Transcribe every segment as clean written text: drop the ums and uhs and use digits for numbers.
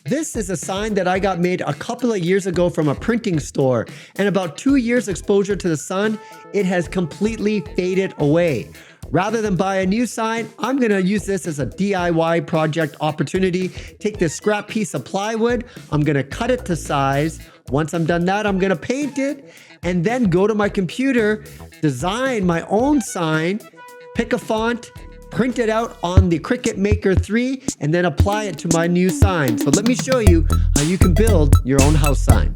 This is a sign that I got made a couple of years ago from a printing store, and about 2 years exposure to the sun, it has completely faded away. Rather than buy a new sign, I'm gonna use this as a DIY project opportunity. Take this scrap piece of plywood, I'm gonna cut it to size. Once I'm done that, I'm gonna paint it, and then go to my computer, design my own sign, pick a font, print it out on the Cricut Maker 3, and then apply it to my new sign. So let me show you how you can build your own house sign.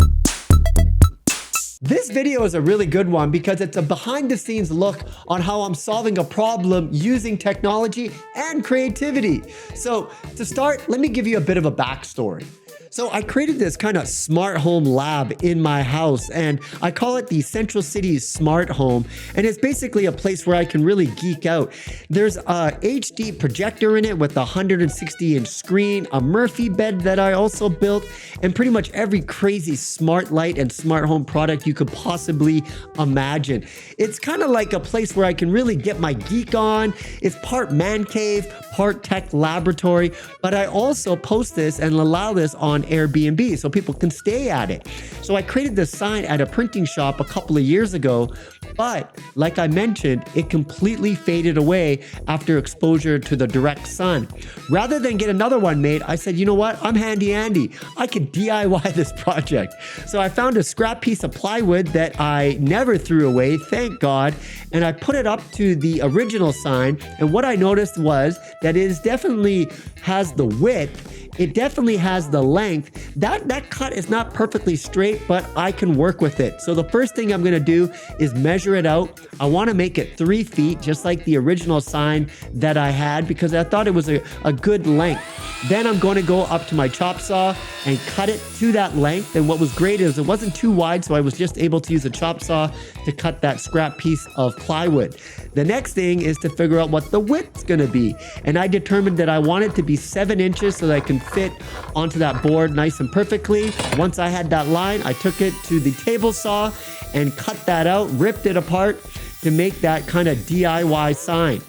This video is a really good one because it's a behind the scenes look on how I'm solving a problem using technology and creativity. So to start, let me give you a bit of a backstory. So I created this kind of smart home lab in my house, and I call it the Central City Smart Home. And it's basically a place where I can really geek out. There's a HD projector in it with a 160-inch screen, a Murphy bed that I also built, and pretty much every crazy smart light and smart home product you could possibly imagine. It's kind of like a place where I can really get my geek on. It's part man cave, part tech laboratory, but I also post this and allow this on Airbnb so people can stay at it. So I created this sign at a printing shop a couple of years ago, but like I mentioned, it completely faded away after exposure to the direct sun. Rather than get another one made, I said, you know what? I'm handy Andy. I could DIY this project. So I found a scrap piece of plywood that I never threw away, thank God, and I put it up to the original sign. And what I noticed was that it definitely has the width, it definitely has the length. That cut is not perfectly straight, but I can work with it. So the first thing I'm gonna do is measure it out. I wanna make it 3 feet, just like the original sign that I had, because I thought it was a good length. Then I'm going to go up to my chop saw and cut it to that length. And what was great is it wasn't too wide, so I was just able to use a chop saw to cut that scrap piece of plywood. The next thing is to figure out what the width's gonna be. And I determined that I want it to be 7 inches so that I can fit onto that board nice and perfectly. Once I had that line, I took it to the table saw and cut that out, ripped it apart to make that kind of DIY sign.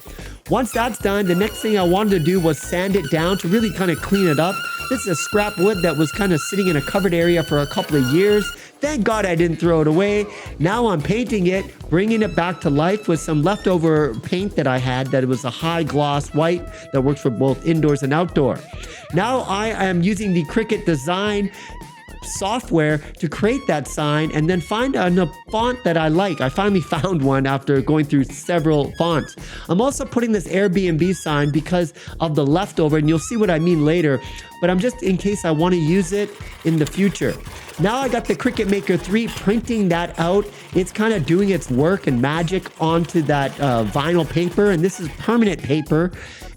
Once that's done, the next thing I wanted to do was sand it down to really kind of clean it up. This is a scrap wood that was kind of sitting in a covered area for a couple of years. Thank God I didn't throw it away. Now I'm painting it, bringing it back to life with some leftover paint that I had, that it was a high gloss white that works for both indoors and outdoor. Now I am using the Cricut design software to create that sign and then find a font that I like. I finally found one after going through several fonts. I'm also putting this Airbnb sign because of the leftover, and you'll see what I mean later, but I'm just in case I want to use it in the future. Now I got the Cricut Maker 3 printing that out. It's kind of doing its work and magic onto that vinyl paper, and this is permanent paper.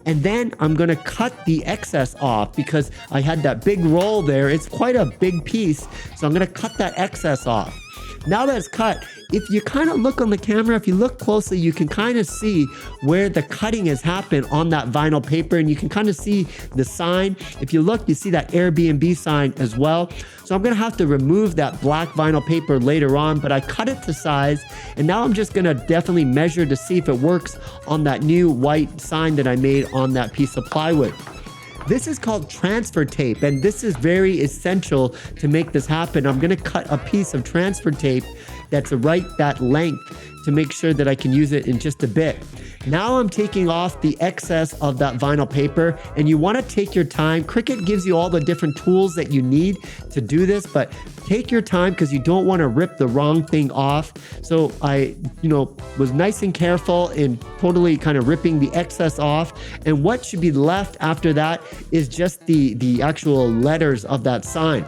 And then I'm gonna cut the excess off because I had that big roll there. It's quite a big piece, so I'm gonna cut that excess off. Now that it's cut, if you kind of look on the camera, if you look closely, you can kind of see where the cutting has happened on that vinyl paper, and you can kind of see the sign. If you look, you see that Airbnb sign as well. So I'm gonna have to remove that black vinyl paper later on, but I cut it to size, and now I'm just gonna definitely measure to see if it works on that new white sign that I made on that piece of plywood. This is called transfer tape, and this is very essential to make this happen. I'm gonna cut a piece of transfer tape that's right that length to make sure that I can use it in just a bit. Now I'm taking off the excess of that vinyl paper, and you wanna take your time. Cricut gives you all the different tools that you need to do this, but take your time because you don't wanna rip the wrong thing off. So I, was nice and careful in totally kind of ripping the excess off. And what should be left after that is just the actual letters of that sign.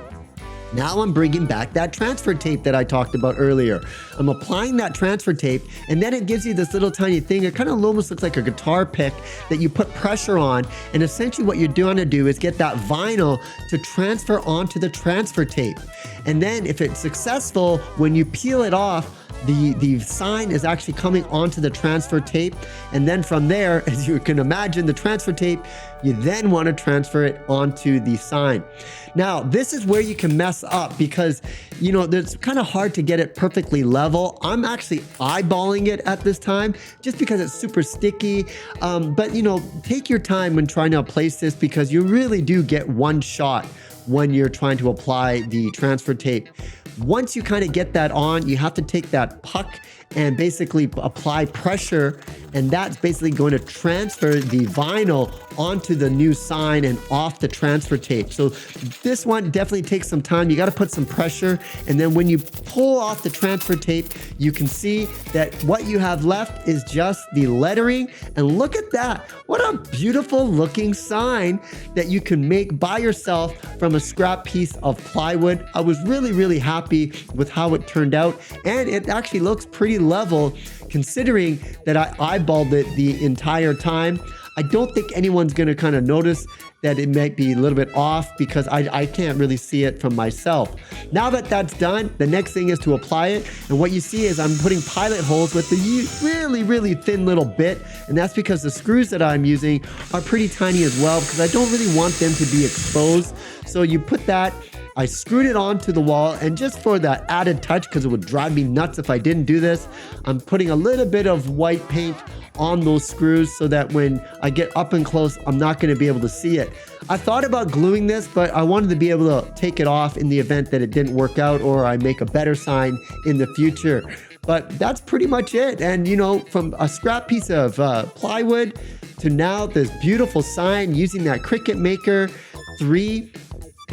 Now I'm bringing back that transfer tape that I talked about earlier. I'm applying that transfer tape, and then it gives you this little tiny thing. It kind of almost looks like a guitar pick that you put pressure on. And essentially what you're doing to do is get that vinyl to transfer onto the transfer tape. And then if it's successful, when you peel it off, the sign is actually coming onto the transfer tape. And then from there, as you can imagine, the transfer tape, you then want to transfer it onto the sign. Now, this is where you can mess up because, it's kind of hard to get it perfectly level. I'm actually eyeballing it at this time just because it's super sticky. But take your time when trying to place this because you really do get one shot when you're trying to apply the transfer tape. Once you kind of get that on, you have to take that puck and basically apply pressure, and that's basically going to transfer the vinyl onto the new sign and off the transfer tape. So this one definitely takes some time. You got to put some pressure, and then when you pull off the transfer tape, you can see that what you have left is just the lettering. And look at that. What a beautiful looking sign that you can make by yourself from a scrap piece of plywood. I was really happy with how it turned out, and it actually looks pretty level considering that I eyeballed it the entire time. I don't think anyone's going to kind of notice that it might be a little bit off because I can't really see it from myself. Now that that's done, the next thing is to apply it. And what you see is I'm putting pilot holes with the really thin little bit. And that's because the screws that I'm using are pretty tiny as well, because I don't really want them to be exposed. So you put that, I screwed it onto the wall, and just for that added touch, because it would drive me nuts if I didn't do this, I'm putting a little bit of white paint on those screws so that when I get up and close, I'm not going to be able to see it. I thought about gluing this, but I wanted to be able to take it off in the event that it didn't work out or I make a better sign in the future. But that's pretty much it. And you know, from a scrap piece of plywood to now this beautiful sign using that Cricut Maker 3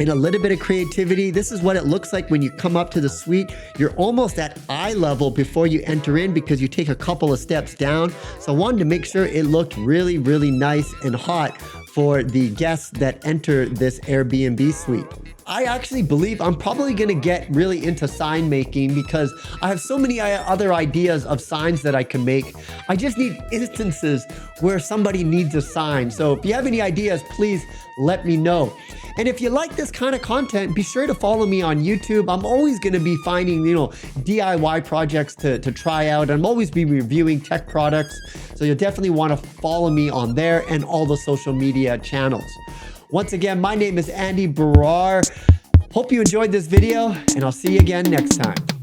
and a little bit of creativity. This is what it looks like when you come up to the suite. You're almost at eye level before you enter in because you take a couple of steps down. So I wanted to make sure it looked really nice and hot for the guests that enter this Airbnb suite. I actually believe I'm probably gonna get really into sign making because I have so many other ideas of signs that I can make. I just need instances where somebody needs a sign. So if you have any ideas, please let me know. And if you like this kind of content, be sure to follow me on YouTube. I'm always gonna be finding, DIY projects to try out. I'm always be reviewing tech products. So you'll definitely wanna follow me on there and all the social media channels. Once again, my name is Andy Baryer. Hope you enjoyed this video, and I'll see you again next time.